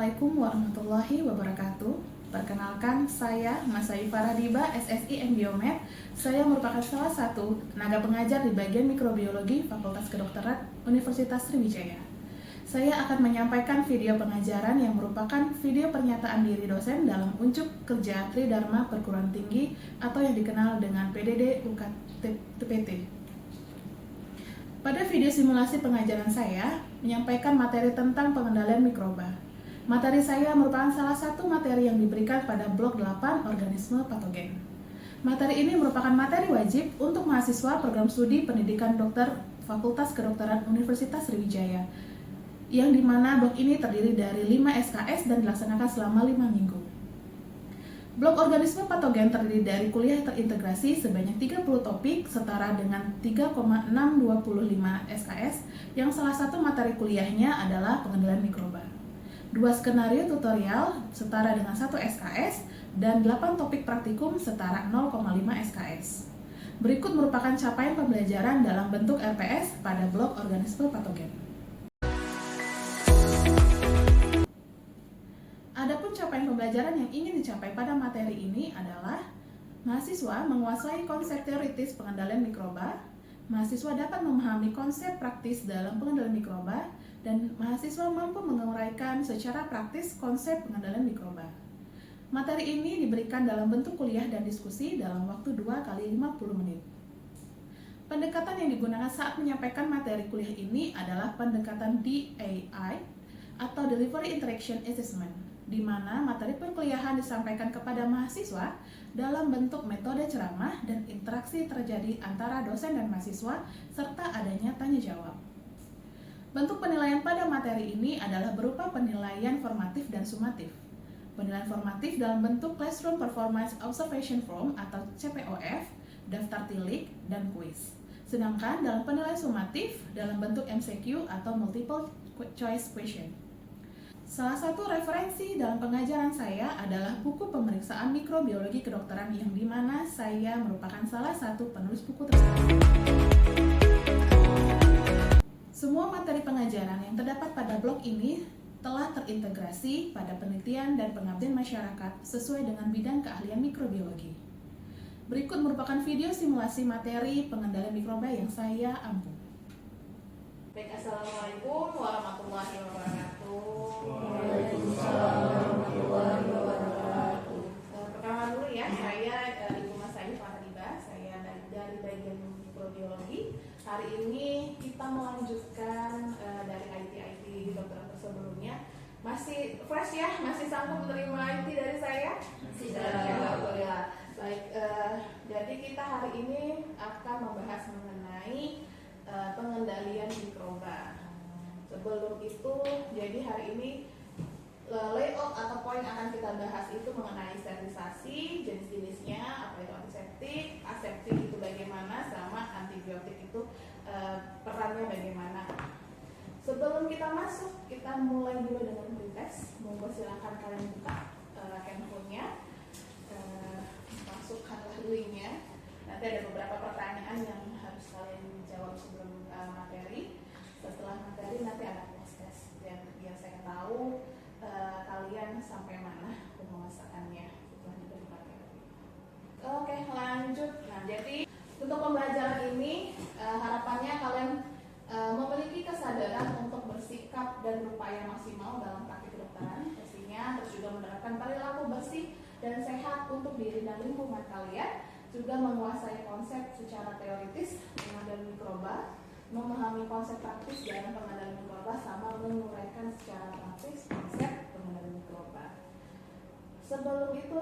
Assalamualaikum warahmatullahi wabarakatuh. Perkenalkan, saya Masai Faradiba, SSI M Biomed. Saya merupakan salah satu tenaga pengajar di bagian mikrobiologi Fakultas Kedokteran Universitas Sriwijaya. Saya akan menyampaikan video pengajaran yang merupakan video pernyataan diri dosen dalam unjuk kerja Tridharma Perguruan Tinggi atau yang dikenal dengan PDD UKT-TPT. Pada video simulasi pengajaran saya menyampaikan materi tentang pengendalian mikroba. Materi saya merupakan salah satu materi yang diberikan pada blok 8 organisme patogen. Materi ini merupakan materi wajib untuk mahasiswa program studi pendidikan dokter Fakultas Kedokteran Universitas Sriwijaya, yang dimana blok ini terdiri dari 5 SKS dan dilaksanakan selama 5 minggu. Blok organisme patogen terdiri dari kuliah terintegrasi sebanyak 30 topik setara dengan 3,625 SKS, yang salah satu materi kuliahnya adalah pengendalian mikroba. 2 skenario tutorial setara dengan 1 SKS dan 8 topik praktikum setara 0,5 SKS. Berikut merupakan capaian pembelajaran dalam bentuk LPS pada blok organisme patogen. Adapun capaian pembelajaran yang ingin dicapai pada materi ini adalah mahasiswa menguasai konsep teoritis pengendalian mikroba, mahasiswa dapat memahami konsep praktis dalam pengendalian mikroba, dan mahasiswa mampu menguraikan secara praktis konsep pengendalian mikroba. Materi ini diberikan dalam bentuk kuliah dan diskusi dalam waktu 2 kali 50 menit. Pendekatan yang digunakan saat menyampaikan materi kuliah ini adalah pendekatan DAI atau Delivery Interaction Assessment, di mana materi perkuliahan disampaikan kepada mahasiswa dalam bentuk metode ceramah dan interaksi terjadi antara dosen dan mahasiswa serta adanya tanya jawab. Bentuk penilaian pada materi ini adalah berupa penilaian formatif dan sumatif. Penilaian formatif dalam bentuk Classroom Performance Observation Form atau CPOF, daftar tilik, dan kuis. Sedangkan dalam penilaian sumatif dalam bentuk MCQ atau Multiple Choice Question. Salah satu referensi dalam pengajaran saya adalah buku pemeriksaan mikrobiologi kedokteran yang dimana saya merupakan salah satu penulis buku tersebut. Semua materi pengajaran yang terdapat pada blok ini telah terintegrasi pada penelitian dan pengabdian masyarakat sesuai dengan bidang keahlian mikrobiologi. Berikut merupakan video simulasi materi pengendalian mikroba yang saya ampu. Baik, Assalamualaikum warahmatullahi wabarakatuh. Waalaikumsalam warahmatullahi wabarakatuh. Pertama dulu ya, saya Ibu Masai Faradiba, saya dari bagian mikrobiologi. Hari ini kita melanjutkan dari IT di dokter sebelumnya. Masih fresh ya, masih sanggup menerima IT dari saya? Alhamdulillah. Baik, jadi kita hari ini akan membahas mengenai pengendalian mikroba. Sebelum itu, jadi hari ini layout atau poin yang akan kita bahas itu mengenai sterilisasi, jenis-jenisnya, apa itu antiseptik, aseptik itu bagaimana, sama antibiotik itu perannya bagaimana. Sebelum kita masuk, kita mulai dulu dengan pretest. Monggo silakan kalian buka handphonenya, masukkanlah linknya. Nanti ada beberapa pertanyaan yang harus kalian jawab sebelum materi. Setelah materi nanti ada tes yang biar saya tahu kalian sampai mana penguasaannya setelah diberi materi. Oke, lanjut. Nah, jadi untuk pembelajaran ini harapannya kalian memiliki kesadaran untuk bersikap dan berupaya maksimal dalam praktik kedokteran pastinya, terus juga menerapkan perilaku bersih dan sehat untuk diri dan lingkungan kalian, juga menguasai konsep secara teoritis pengendalian mikroba, memahami konsep praktis dalam pengendalian mikroba, sama menguraikan secara praktis konsep pengendalian mikroba. Sebelum itu,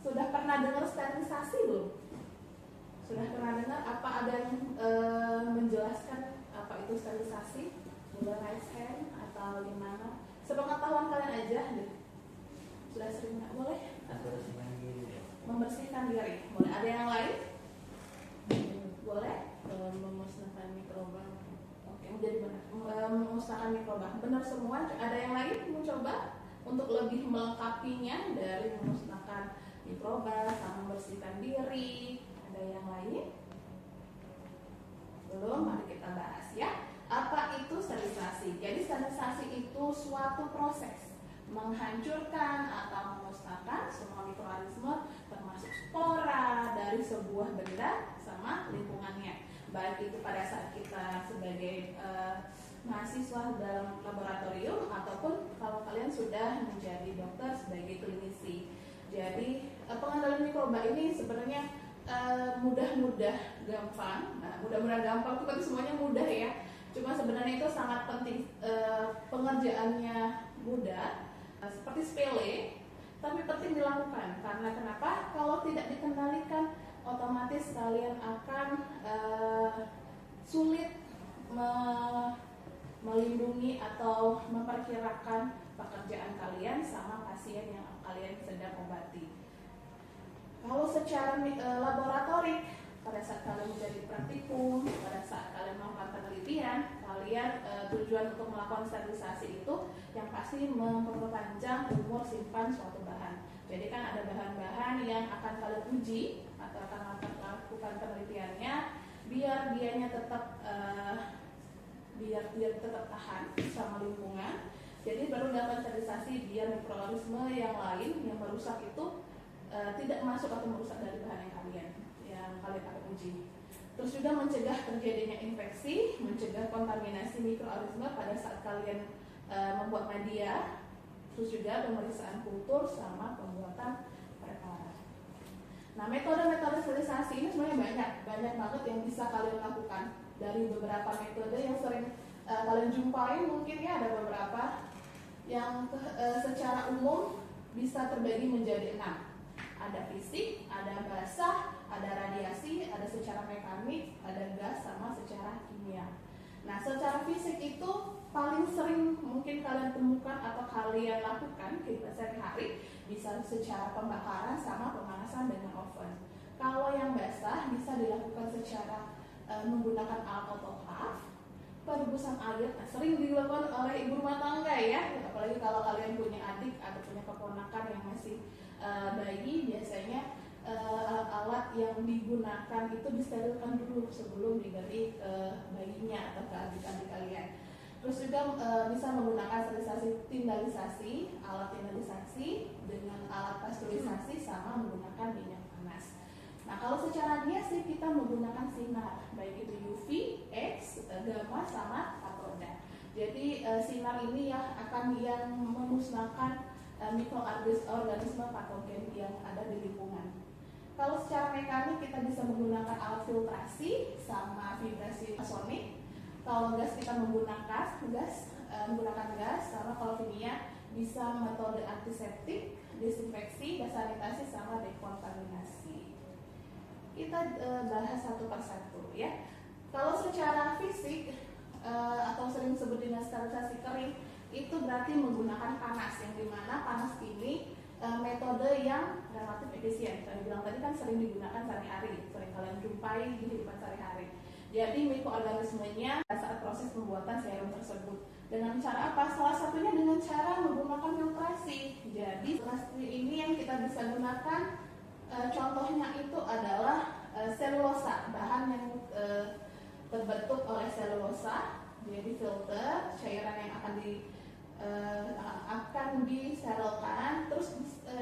sudah pernah dengar sterilisasi belum? Sudah pernah dengar? Apa ada yang menjelaskan apa itu sterilisasi? Boleh raise hand atau gimana? Sepengetahuan kalian aja deh. Sudah sering nggak? Boleh? Membersihkan diri. Boleh. Ada yang lain? Boleh? Memusnahkan mikroba. Oke, menjadi benar. Memusnahkan mikroba. Benar semua. Ada yang lain mau coba untuk lebih melengkapinya dari memusnahkan mikroba sama membersihkan diri? Ada yang lain? Belum? Mari kita bahas ya. Apa itu sterilisasi? Jadi sterilisasi itu suatu proses menghancurkan atau memusnahkan semua mikroorganisme termasuk spora dari sebuah benda sama lingkungannya, baik itu pada saat kita sebagai mahasiswa dalam laboratorium ataupun kalau kalian sudah menjadi dokter sebagai klinisi. Jadi pengendalian mikroba ini sebenarnya mudah-mudah gampang. Nah, mudah-mudah gampang itu kan semuanya mudah ya. Cuma sebenarnya itu sangat penting, pengerjaannya mudah, seperti sepele, tapi penting dilakukan. Karena kenapa? Kalau tidak dikendalikan, otomatis kalian akan sulit melindungi atau memperkirakan pekerjaan kalian sama pasien yang kalian sedang obati. Kalau secara laboratorik, pada saat kalian menjadi praktikum, pada saat kalian melakukan penelitian, kalian tujuan untuk melakukan sterilisasi itu yang pasti memperpanjang umur simpan suatu bahan. Jadi kan ada bahan-bahan yang akan kalian uji atau akan lakukan penelitiannya, biar dianya tetap biar dia tetap tahan sama lingkungan. Jadi baru dilakukan sterilisasi biar mikroorganisme yang lain yang merusak itu tidak masuk atau merusak dari bahan yang kalian akan uji. Terus juga mencegah terjadinya infeksi, mencegah kontaminasi mikroorganisme pada saat kalian membuat media. Terus juga pemeriksaan kultur sama pembuatan preparat. Nah, metode-metode sterilisasi ini sebenarnya banyak banget yang bisa kalian lakukan. Dari beberapa metode yang sering kalian jumpai, mungkin ya ada beberapa yang secara umum bisa terbagi menjadi 6. Ada fisik, ada basah, ada radiasi, ada secara mekanik, ada gas, sama secara kimia. Nah, secara fisik itu paling sering mungkin kalian temukan atau kalian lakukan kehidupan sehari-hari, bisa secara pembakaran sama pemanasan dengan oven. Kalau yang basah bisa dilakukan secara menggunakan alat otopaf, perebusan air. Nah, sering dilakukan oleh ibu rumah tangga ya, apalagi kalau kalian punya adik atau punya keponakan yang masih bayi, biasanya alat-alat yang digunakan itu disterilkan dulu sebelum diberi ke bayinya atau ke adik-adik kalian. Terus juga bisa menggunakan sterilisasi tindalisasi, alat tindalisasi dengan alat pasteurisasi sama menggunakan minyak panas. Nah, kalau secara biasa kita menggunakan sinar, baik itu UV, X, gamma sama katoda. Jadi sinar ini ya akan yang memusnahkan mikroorganisme patogen yang ada di lingkungan. Kalau secara mekanik kita bisa menggunakan alat filtrasi sama vibrasi sonik. Kalau gas kita menggunakan gas, sama kalau kimia bisa metode antiseptik, desinfeksi, desanitasi sama dekontaminasi. Kita bahas satu persatu ya. Kalau secara fisik atau sering disebut dengan sterilisasi kering, itu berarti menggunakan panas, yang dimana panas ini metode yang relatif efisien. Saya bilang tadi kan sering digunakan sehari-hari, sering kalian jumpai di kehidupan sehari-hari. Jadi mikroorganismenya saat proses pembuatan serum tersebut dengan cara apa? Salah satunya dengan cara menggunakan filtrasi. Jadi filtrasi ini yang kita bisa gunakan, contohnya itu adalah selulosa, bahan yang terbentuk oleh selulosa. Jadi filter cairan yang akan disterilkan, terus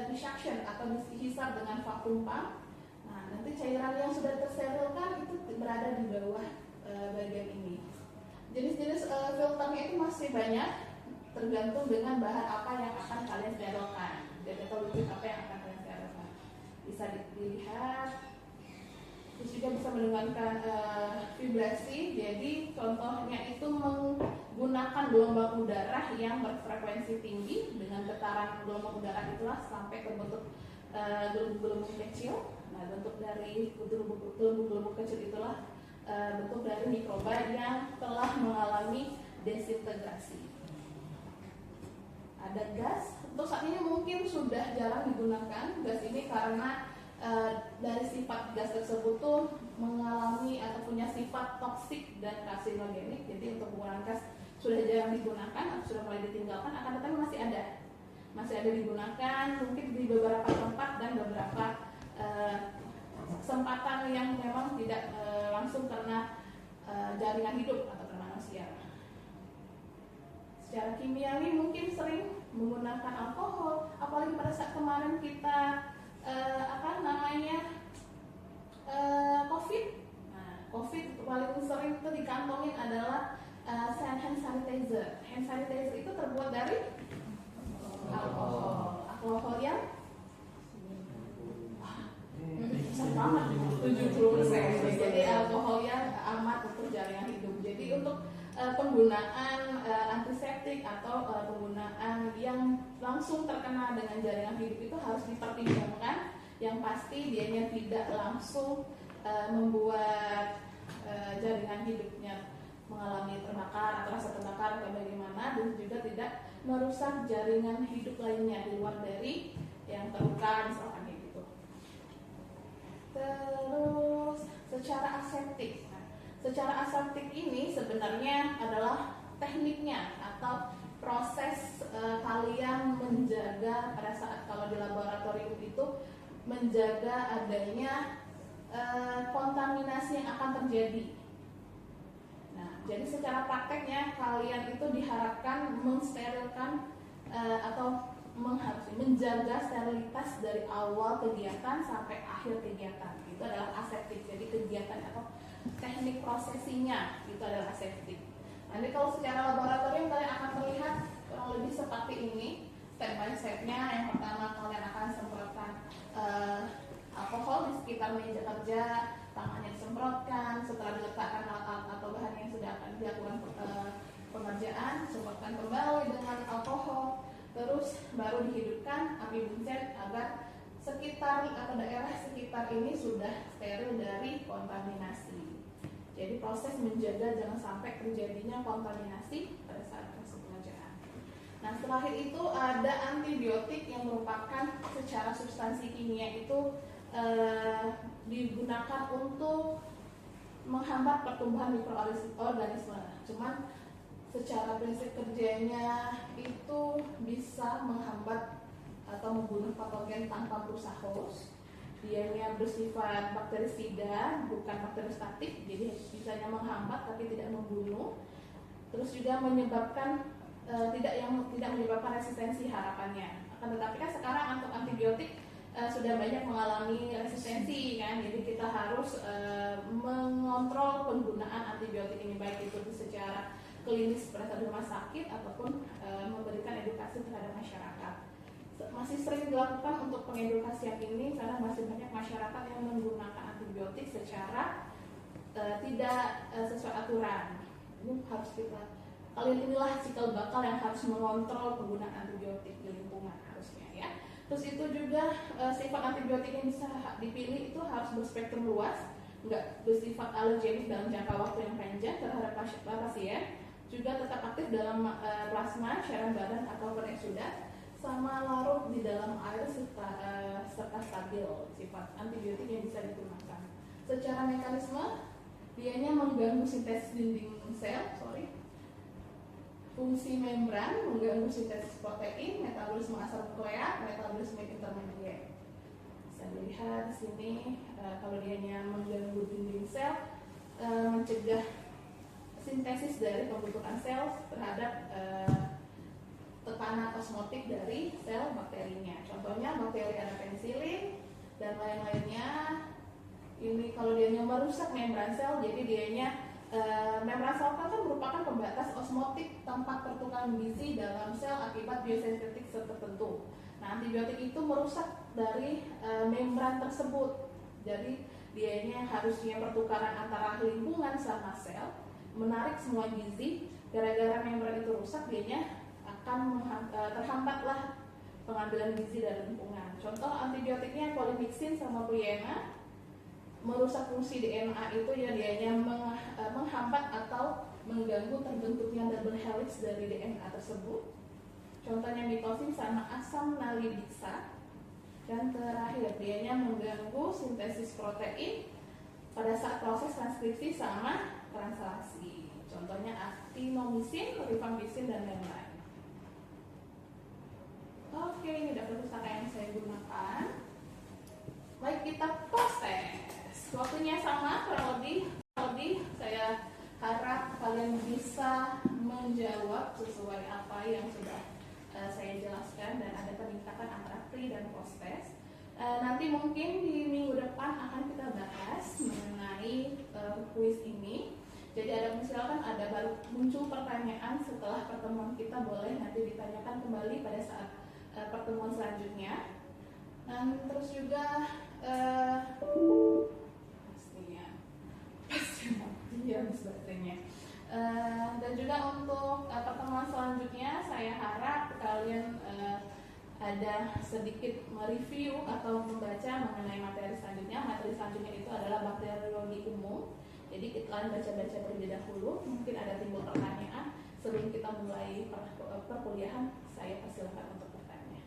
disuction atau dihisap dengan vakum pump. Nah, nanti cairan yang sudah tersterilkan itu berada di bawah bagian ini. Jenis-jenis filternya itu masih banyak, tergantung dengan bahan apa yang akan kalian sterilkan. Jadi atau liquid apa yang akan kalian sterilkan. Bisa dilihat. Terus juga bisa mendengarkan vibrasi. Jadi contohnya itu menggunakan gelombang udara yang berfrekuensi tinggi dengan getaran gelombang udara itulah sampai ke bentuk gelembung-gelembung kecil. Nah, bentuk dari gelembung-gelembung kecil itulah bentuk dari mikroba yang telah mengalami desintegrasi. Ada gas. Untuk saat ini mungkin sudah jarang digunakan gas ini karena dari sifat gas tersebut tuh mengalami atau punya sifat toksik dan karsinogenik. Jadi untuk penggunaan gas sudah jarang digunakan atau sudah mulai ditinggalkan, akan tetapi masih ada digunakan mungkin di beberapa tempat dan beberapa kesempatan yang memang tidak langsung karena jaringan hidup atau karena manusia. Secara kimiawi mungkin sering menggunakan alkohol, apalagi pada saat kemarin kita COVID. Nah, COVID paling sering itu dikantongin adalah hand sanitizer. Hand sanitizer itu terbuat dari alkohol yang besar banget, 70%. Jadi alkohol yang amat untuk jaringan hidup. Jadi untuk penggunaan antiseptik atau penggunaan yang langsung terkena dengan jaringan hidup itu harus dipertimbangkan. Yang pasti dianya tidak langsung membuat jaringan hidupnya mengalami terbakar atau rasa terbakar atau bagaimana, dan juga tidak merusak jaringan hidup lainnya di luar dari yang terluka misalkan gitu. Terus secara aseptik. Secara aseptik ini sebenarnya adalah tekniknya atau proses kalian menjaga pada saat kalau di laboratorium itu menjaga adanya kontaminasi yang akan terjadi. Nah, jadi secara prakteknya kalian itu diharapkan mensterilkan atau menjaga sterilitas dari awal kegiatan sampai akhir kegiatan. Itu adalah aseptik. Jadi kegiatan atau teknik prosesinya itu adalah aseptik. Nanti kalau secara laboratorium kalian akan terlihat kurang lebih seperti ini step by stepnya. Yang pertama kalian akan semprotkan alkohol di sekitar meja kerja, tangannya disemprotkan. Setelah diletakkan alat-alat atau bahan yang sudah akan dilakukan pengerjaan, semprotkan kembali dengan alkohol. Terus baru dihidupkan api bunset agar sekitar atau daerah sekitar ini sudah steril dari kontaminasi. Jadi proses menjaga jangan sampai terjadinya kontaminasi pada saat proses pengerjaan. Nah, setelah itu ada antibiotik yang merupakan secara substansi kimia itu digunakan untuk menghambat pertumbuhan mikroorganisme. Cuman secara prinsip kerjanya itu bisa menghambat atau membunuh patogen tanpa berusaha host. Dianya bersifat bakterisida, bukan bakteriostatik, jadi bisanya menghambat tapi tidak membunuh. Terus juga menyebabkan tidak menyebabkan resistensi harapannya. Akan tetapi kan sekarang untuk antibiotik sudah banyak mengalami resistensi kan, jadi kita harus mengontrol penggunaan antibiotik ini baik itu secara klinis pada rumah sakit ataupun memberikan edukasi terhadap masyarakat. Masih sering dilakukan untuk pengedukasian ini karena masih banyak masyarakat yang menggunakan antibiotik secara tidak sesuai aturan. Ini harus kalian inilah cikal bakal yang harus mengontrol penggunaan antibiotik di lingkungan harusnya ya. Terus itu juga sifat antibiotik yang bisa dipilih itu harus berspektrum luas, nggak bersifat alergenik dalam jangka waktu yang panjang terhadap pasien, juga tetap aktif dalam plasma, cairan badan atau eksudat, sama larut di dalam air serta stabil sifat antibiotik yang bisa digunakan. Secara mekanisme, dianya mengganggu sintesis dinding sel, fungsi membran, mengganggu sintesis protein, metabolisme asam nukleat, metabolisme intermediate. Bisa dilihat di sini kalau dianya mengganggu dinding sel, mencegah sintesis dari pembentukan sel terhadap tekanan osmotik dari sel bakterinya. Contohnya bakteri ada penisilin dan lain-lainnya. Ini kalau dianya merusak membran sel, jadi dianya membran sel kan merupakan pembatas osmotik tempat pertukaran gizi dalam sel akibat biosintetik tertentu. Nah, antibiotik itu merusak dari membran tersebut. Jadi dianya harusnya pertukaran antara lingkungan sama sel, menarik semua gizi. Gara-gara membran itu rusak, dianya akan terhambatlah pengambilan gizi dari lingkungan. Contoh antibiotiknya polymyxin sama Pliena merusak fungsi DNA itu ya, dianya menghambat atau mengganggu terbentuknya double helix dari DNA tersebut. Contohnya mitosin sama asam nalidiksa. Dan terakhir dianya mengganggu sintesis protein pada saat proses transkripsi sama translasi. Contohnya actinomycin, rifampicin dan lain-lain. Oke, ini udah pustaka yang saya gunakan. Baik, kita proses. Waktunya sama, kurang lebih saya harap kalian bisa menjawab sesuai apa yang sudah saya jelaskan dan ada peningkatan antara pre dan post test. Nanti mungkin di minggu depan akan kita bahas mengenai kuis ini. Jadi misalkan ada baru muncul pertanyaan setelah pertemuan kita, boleh nanti ditanyakan kembali pada saat pertemuan selanjutnya. Dan terus juga pastinya habis baterainya. Dan juga untuk pertemuan selanjutnya saya harap kalian ada sedikit mereview atau membaca mengenai materi selanjutnya. Materi selanjutnya itu adalah bakteriologi umum. Jadi kalian baca-baca terlebih dahulu. Mungkin ada timbul pertanyaan sebelum kita mulai perkuliahan. Saya persilakan untuk bertanya.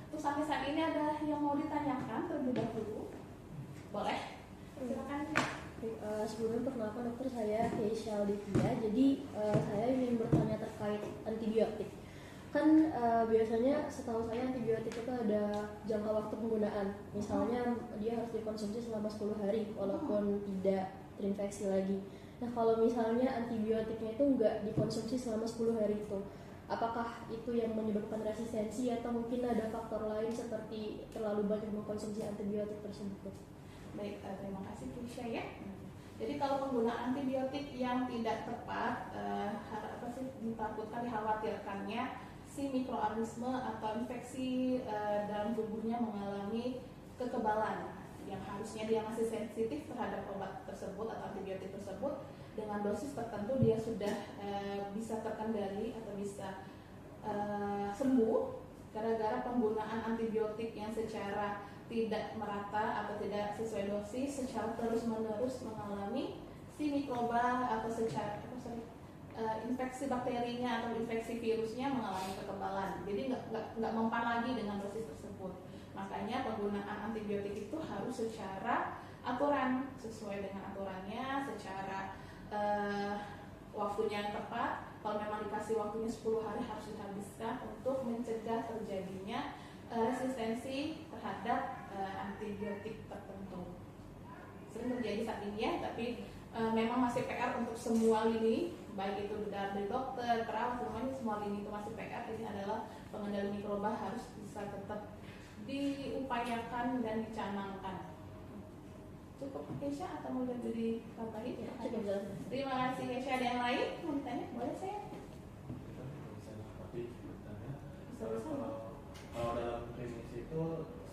Terus sampai saat ini ada yang mau ditanyakan terlebih dahulu? Boleh? Silakan. Sebelumnya perkenalkan dokter, saya Keisha Olivia. Jadi saya ingin bertanya terkait antibiotik. Kan biasanya setahu saya antibiotik itu ada jangka waktu penggunaan. Misalnya dia harus dikonsumsi selama 10 hari walaupun tidak terinfeksi lagi. Nah, kalau misalnya antibiotiknya itu nggak dikonsumsi selama 10 hari itu, apakah itu yang menyebabkan resistensi atau mungkin ada faktor lain seperti terlalu banyak mengkonsumsi antibiotik tersebut? Baik, terima kasih Keisha ya. Jadi kalau penggunaan antibiotik yang tidak tepat, ditakutkan, dikhawatirkannya si mikroorganisme atau infeksi dalam tubuhnya mengalami kekebalan yang harusnya dia masih sensitif terhadap obat tersebut atau antibiotik tersebut. Dengan dosis tertentu dia sudah bisa terkendali atau bisa sembuh gara-gara penggunaan antibiotik yang secara tidak merata atau tidak sesuai dosis, secara terus-menerus mengalami si mikroba atau infeksi bakterinya atau infeksi virusnya mengalami kekebalan. Jadi nggak mempan lagi dengan dosis tersebut. Makanya penggunaan antibiotik itu harus secara aturan, sesuai dengan aturannya, secara waktunya yang tepat. Kalau memang dikasih waktunya 10 hari harus dihabiskan untuk mencegah terjadinya resistensi terhadap antibiotik tertentu. Sering terjadi saat ini ya, tapi memang masih PR untuk semua lini, baik itu dari dokter, perawat, semuanya semua lini itu masih PR. Ini adalah pengendali mikroba harus bisa tetap diupayakan dan dicanangkan. Cukup Keisha atau mau jadi tambahin? Terima kasih Keisha. Ada yang lain mau ditanya? Boleh saya? Kalau dalam klinis itu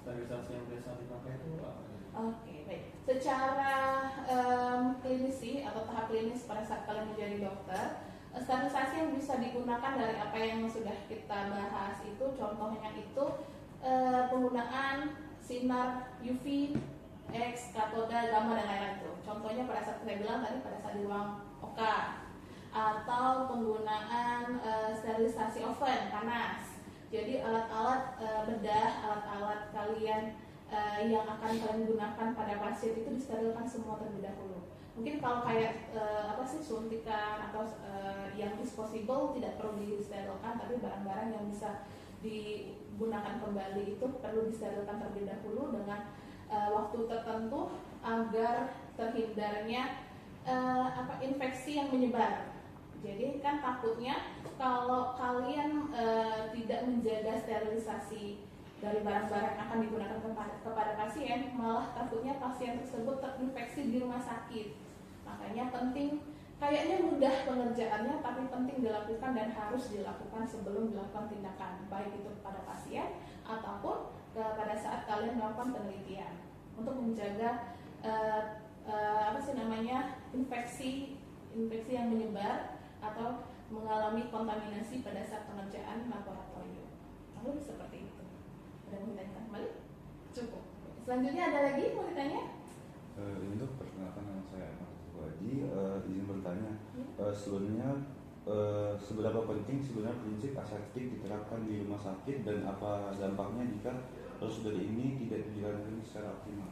sterilisasi yang biasa dipakai itu apa? Oke, baik. Secara klinisi atau tahap klinis pada saat kalian menjadi dokter, sterilisasi yang bisa digunakan dari apa yang sudah kita bahas itu, contohnya itu penggunaan sinar UV, X, katoda, gamma dan lain-lain itu. Contohnya pada saat saya bilang tadi pada saat di ruang OK, atau penggunaan sterilisasi oven panas. Jadi alat-alat bedah, alat-alat kalian yang akan kalian gunakan pada pasien itu disterilkan semua terlebih dahulu. Mungkin kalau kayak suntikan atau yang disposable tidak perlu disterilkan, tapi barang-barang yang bisa digunakan kembali itu perlu disterilkan terlebih dahulu dengan waktu tertentu agar terhindarnya infeksi yang menyebar. Jadi kan takutnya kalau kalian tidak menjaga sterilisasi dari barang-barang yang akan digunakan kepada pasien, malah takutnya pasien tersebut terinfeksi di rumah sakit. Makanya penting, kayaknya mudah pengerjaannya, tapi penting dilakukan dan harus dilakukan sebelum dilakukan tindakan, baik itu kepada pasien ataupun pada saat kalian melakukan penelitian untuk menjaga infeksi yang menyebar atau mengalami kontaminasi pada saat pengerjaan laboratorium. Lalu seperti itu. Ada mau ditanya kembali? Cukup. Selanjutnya ada lagi mau ditanya? Ini tuh perkenalkan nama saya Ahmad Haji. Izin bertanya, sebenarnya seberapa penting sebenarnya prinsip aseptik diterapkan di rumah sakit dan apa dampaknya jika prosedur ini tidak dijalankan secara optimal?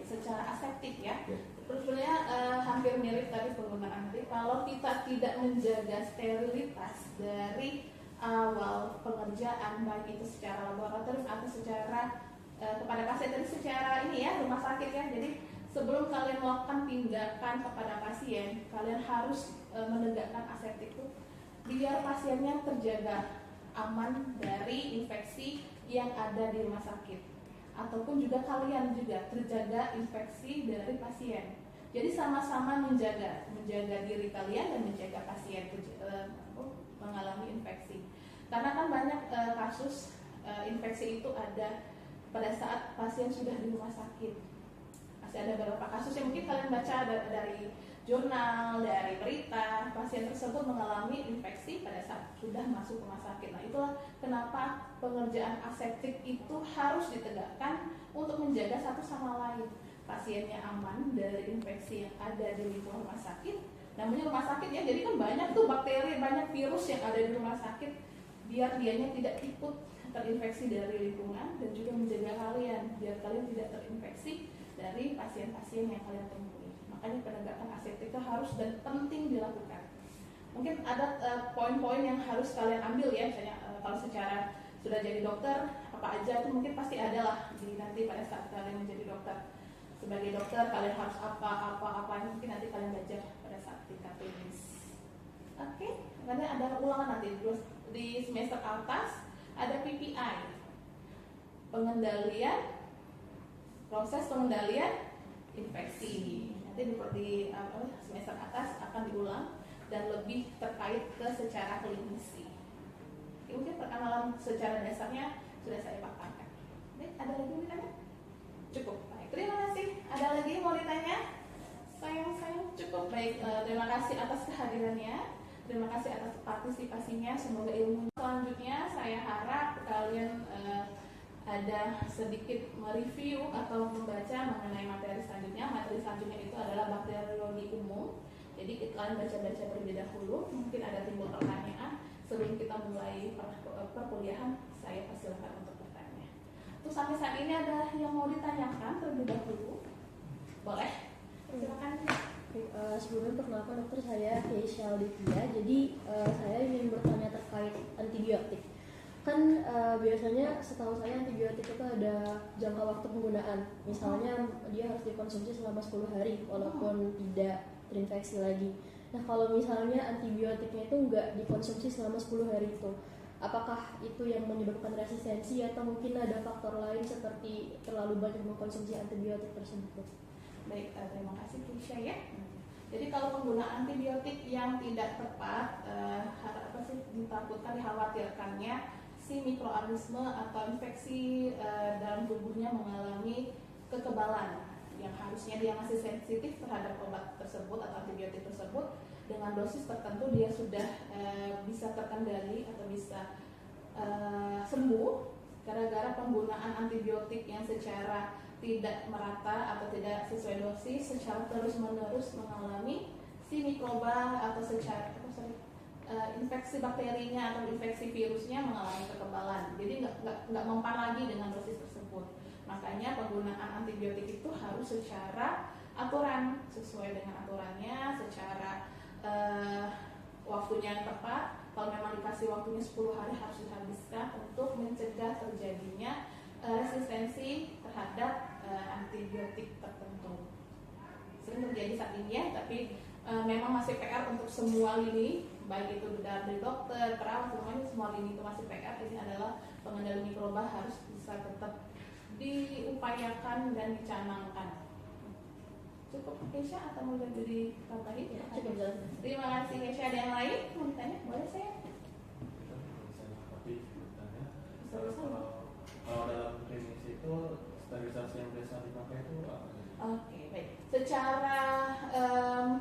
Secara aseptik ya. Terus sebenarnya hampir mirip tadi penggunaan nanti. Kalau kita tidak menjaga sterilitas dari awal pengerjaan, baik itu secara laboratorium atau secara kepada pasien, dari secara ini ya rumah sakit ya. Jadi sebelum kalian melakukan tindakan kepada pasien, kalian harus menegakkan aseptik itu biar pasiennya terjaga aman dari infeksi yang ada di rumah sakit, ataupun juga kalian juga terjaga infeksi dari pasien. Jadi sama-sama menjaga diri kalian dan menjaga pasien mengalami infeksi. Karena kan banyak kasus infeksi itu ada pada saat pasien sudah di rumah sakit. Masih ada beberapa kasus yang mungkin kalian baca dari jurnal, dari berita, pasien tersebut mengalami infeksi pada saat sudah masuk rumah sakit. Nah, itulah kenapa pengerjaan aseptik itu harus ditegakkan untuk menjaga satu sama lain. Pasiennya aman dari infeksi yang ada di lingkungan rumah sakit. Namanya rumah sakit ya, jadi kan banyak tuh bakteri, banyak virus yang ada di rumah sakit. Biar dianya tidak ikut terinfeksi dari lingkungan dan juga menjaga kalian biar kalian tidak terinfeksi dari pasien-pasien yang kalian temui. Makanya penegakan aseptik itu harus dan penting dilakukan. Mungkin ada poin-poin yang harus kalian ambil ya, misalnya kalau secara sudah jadi dokter apa aja itu mungkin pasti ada lah di nanti pada saat kalian menjadi dokter. Sebagai dokter kalian harus apa mungkin nanti kalian belajar pada saat tingkat klinis. Oke, karena ada ulangan nanti di semester atas ada PPI, proses pengendalian infeksi. Nanti di semester atas akan diulang dan lebih terkait ke secara klinis. Mungkin perkenalan secara dasarnya sudah saya paparkan. Ada lagi yang ditanya? Cukup. Baik, terima kasih. Ada lagi yang mau ditanya? Sayang cukup. Baik, terima kasih atas kehadirannya. Terima kasih atas partisipasinya. Semoga ilmu selanjutnya saya harap kalian ada sedikit mereview atau membaca mengenai materi selanjutnya. Materi selanjutnya itu adalah bakteriologi umum. Jadi kalian baca-baca terlebih dahulu. Mungkin ada timbul pertanyaan sebelum kita mulai perkuliahan. Saya persilakan untuk bertanya. Terus sampai saat ini ada yang mau ditanyakan terlebih dahulu? Boleh? Silakan. Sebelumnya perkenalkan dokter, saya Keisha Olivia. Jadi saya ingin bertanya terkait antibiotik. Kan biasanya setahu saya antibiotik itu ada jangka waktu penggunaan. Misalnya dia harus dikonsumsi selama 10 hari walaupun tidak terinfeksi lagi. Nah, kalau misalnya antibiotiknya itu nggak dikonsumsi selama 10 hari itu, apakah itu yang menyebabkan resistensi atau mungkin ada faktor lain seperti terlalu banyak mengkonsumsi antibiotik tersebut? Baik, terima kasih Keisha ya. Jadi kalau penggunaan antibiotik yang tidak tepat, ditakutkan, dikhawatirkannya si mikroorganisme atau infeksi dalam tubuhnya mengalami kekebalan yang harusnya dia masih sensitif terhadap obat tersebut atau antibiotik tersebut. Dengan dosis tertentu dia sudah bisa terkendali atau bisa sembuh gara-gara penggunaan antibiotik yang secara tidak merata atau tidak sesuai dosis, secara terus-menerus mengalami si mikroba atau infeksi bakterinya atau infeksi virusnya mengalami kekebalan. Jadi nggak mempan lagi dengan dosis tersebut. Makanya penggunaan antibiotik itu harus secara aturan, sesuai dengan aturannya, secara waktunya yang tepat. Kalau memang dikasih waktunya 10 hari harus dihabiskan untuk mencegah terjadinya resistensi terhadap antibiotik tertentu. Sering terjadi saat ini ya, tapi memang masih PR untuk semua lini, baik itu dari dokter, perawat, semuanya semua lini itu masih PR. Ini adalah pengendali mikroba harus bisa tetap diupayakan dan dicanangkan. Cukup Keisha atau mau jadi tambahin? Ya, cukup. Terima kasih Keisha. Ada yang lain mau ditanya? Boleh saya? Kalau dalam klinis itu sterilisasi yang biasa dipakai itu apa? Oke, baik. Secara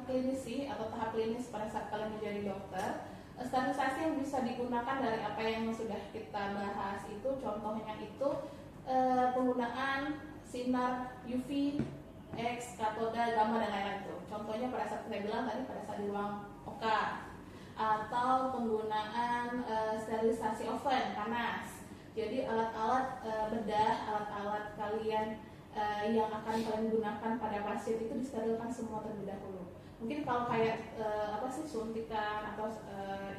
klinisi atau tahap klinis pada saat kalian menjadi dokter, sterilisasi yang bisa digunakan dari apa yang sudah kita bahas itu, contohnya itu penggunaan sinar UV, X, katoda, gamma dan lain-lain itu. Contohnya pada saat saya bilang tadi pada saat di ruang OK, atau penggunaan sterilisasi oven panas. Jadi alat-alat bedah, alat-alat kalian yang akan kalian gunakan pada pasien itu disterilkan semua terlebih dahulu. Mungkin kalau kayak suntikan atau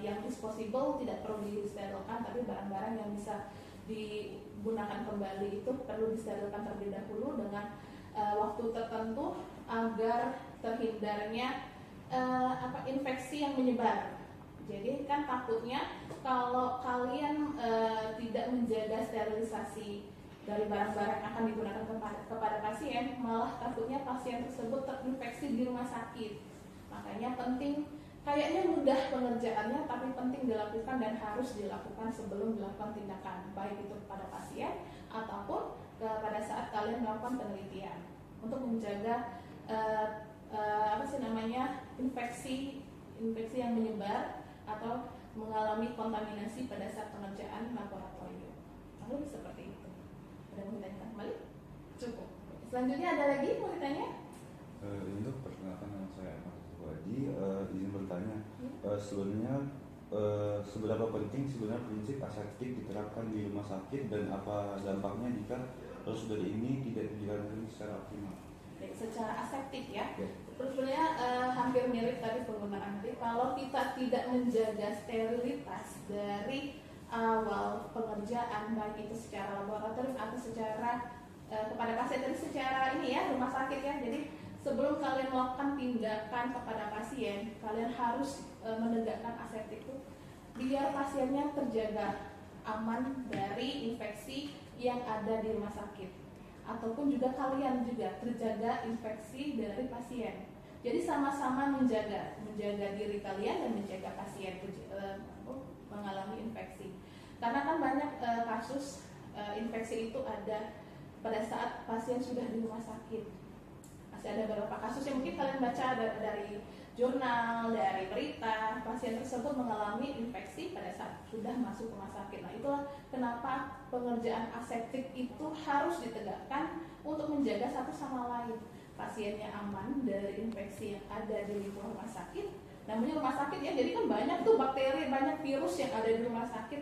yang disposable tidak perlu disterilkan, tapi barang-barang yang bisa digunakan kembali itu perlu disterilkan terlebih dahulu dengan waktu tertentu agar terhindarnya infeksi yang menyebar. Jadi kan takutnya kalau kalian tidak menjaga sterilisasi dari barang-barang yang akan digunakan kepada pasien, malah takutnya pasien tersebut terinfeksi di rumah sakit. Makanya penting, kayaknya mudah pengerjaannya, tapi penting dilakukan dan harus dilakukan sebelum dilakukan tindakan, baik itu kepada pasien ataupun pada saat kalian melakukan penelitian untuk menjaga infeksi yang menyebar atau mengalami kontaminasi pada saat pengerjaan laboratorium. Lalu seperti itu. Ada mau ditanyakan kembali? Cukup. Selanjutnya ada lagi mau ditanya? Ini dok, perkenalkan nama saya Ahmad Haji. Izin bertanya, sebenarnya seberapa penting sebenarnya prinsip aseptik diterapkan di rumah sakit dan apa dampaknya jika prosedur ini tidak dijalani secara optimal? Secara aseptik ya. Sebenarnya hampir mirip tadi penggunaan nanti. Kalau kita tidak menjaga sterilitas dari awal pengerjaan, baik itu secara laboratorium atau secara kepada pasien, dari secara ini ya rumah sakit ya. Jadi sebelum kalian melakukan tindakan kepada pasien, kalian harus menegakkan aseptik itu biar pasiennya terjaga aman dari infeksi yang ada di rumah sakit, ataupun juga kalian juga terjaga infeksi dari pasien. Jadi sama-sama menjaga diri kalian dan menjaga pasien mengalami infeksi. Karena kan banyak kasus infeksi itu ada pada saat pasien sudah di rumah sakit. Masih ada beberapa kasus yang mungkin kalian baca dari jurnal, dari berita, pasien tersebut mengalami infeksi pada saat sudah masuk rumah sakit. Nah, itulah kenapa pengerjaan aseptik itu harus ditegakkan untuk menjaga satu sama lain. Pasiennya aman dari infeksi yang ada di lingkungan rumah sakit. Namanya rumah sakit ya, jadi kan banyak tuh bakteri, banyak virus yang ada di rumah sakit.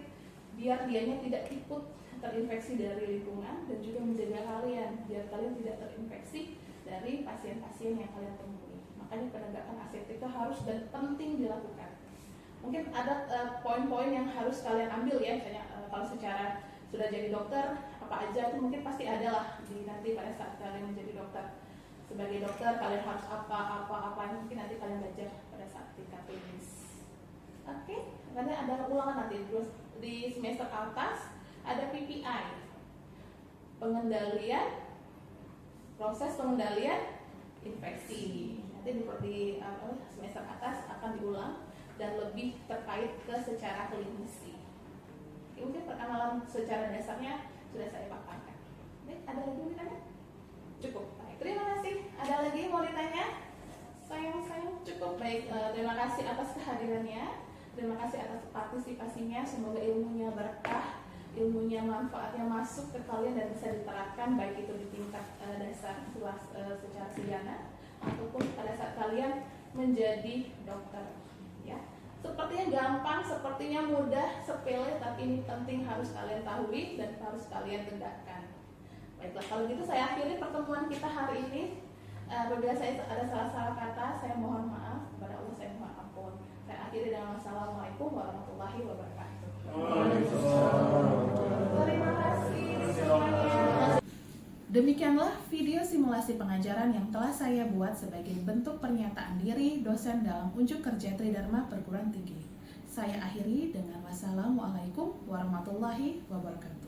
Biar dianya tidak ikut terinfeksi dari lingkungan dan juga menjaga kalian, biar kalian tidak terinfeksi dari pasien-pasien yang kalian temui. Makanya penegakan aseptik itu harus dan penting dilakukan. Mungkin ada poin-poin yang harus kalian ambil ya, misalnya kalau secara sudah jadi dokter apa aja itu mungkin pasti ada lah di nanti pada saat kalian menjadi dokter. Sebagai dokter kalian harus apa mungkin nanti kalian belajar pada saat tingkat klinis. Oke, karena ada ulangan nanti terus di semester atas ada PPI, proses pengendalian infeksi. Nanti di semester atas akan diulang dan lebih terkait ke secara klinis. Mungkin perkenalan secara dasarnya sudah saya paparkan. Ada lagi mau ditanya? Cukup. Baik, terima kasih. Ada lagi mau ditanya? Sayang cukup. Baik, terima kasih atas kehadirannya. Terima kasih atas partisipasinya. Semoga ilmunya berkah, ilmunya manfaatnya masuk ke kalian dan bisa diterapkan baik itu di tingkat dasar secara sarjana ataupun pada saat kalian menjadi dokter. Ya, sepertinya gampang, sepertinya mudah, sepele, tapi ini penting harus kalian tahui dan harus kalian tegakkan. Baiklah, kalau gitu saya akhiri pertemuan kita hari ini. Apabila saya ada salah-salah kata, saya mohon maaf. Kepada Allah saya mohon ampun. Saya akhiri dengan wassalamualaikum warahmatullahi wabarakatuh. Terima kasih semuanya. Demikianlah video simulasi pengajaran yang telah saya buat sebagai bentuk pernyataan diri dosen dalam unjuk kerja Tridharma Perguruan Tinggi. Saya akhiri dengan wassalamualaikum warahmatullahi wabarakatuh.